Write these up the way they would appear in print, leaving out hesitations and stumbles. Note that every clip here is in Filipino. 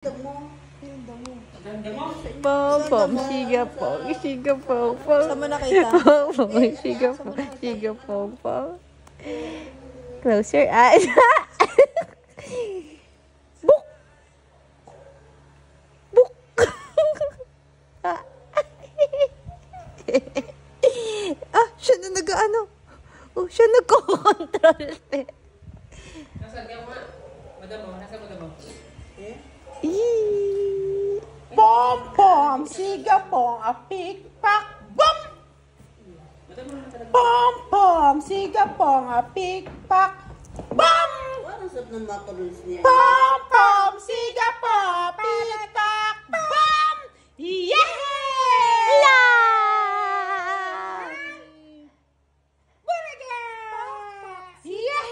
Pom pom, siga pom, siga pom pom. Saan mo nakita? Pom pom, siga pom, siga pom pom. Close your eyes. Book! Book! Siya na nag-ano. Oh, siya nagko-control. Nasaan ka mo? Madam mo? Nasaan madam mo? Pom pom, siga pom, apik pak bom. Pom pom, siga pom, apik pak bom. Pom pom, siga pom, apik pak bom. Yeah! La! Yeah!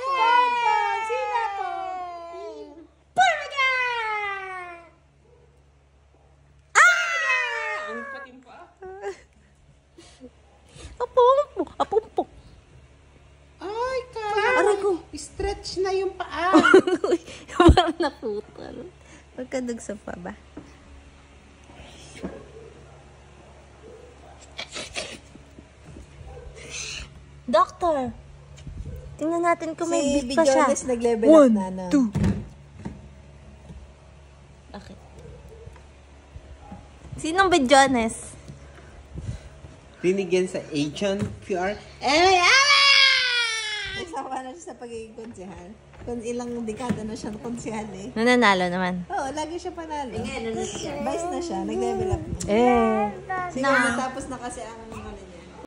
Siga pom. Ang patim pa. Apompo, apompo. Ay, kaya. Aray ko. Stretch na yung paa. Parang naputol. Pagkadugso pa ba? Doctor! Tingnan natin kung may beef pa siya. Si nag-level up na na. 1, 2. Bakit? Sinong Bidyones? Rinig yan sa Asian PR. Nagsama na siya sa pagiging konsehal. Kung ilang dekada na siya konsehal eh. Nananalo naman. Oo, lagi siya panalo. Vice na siya, nag-level up na. Eh. Siguro natapos na kasi ang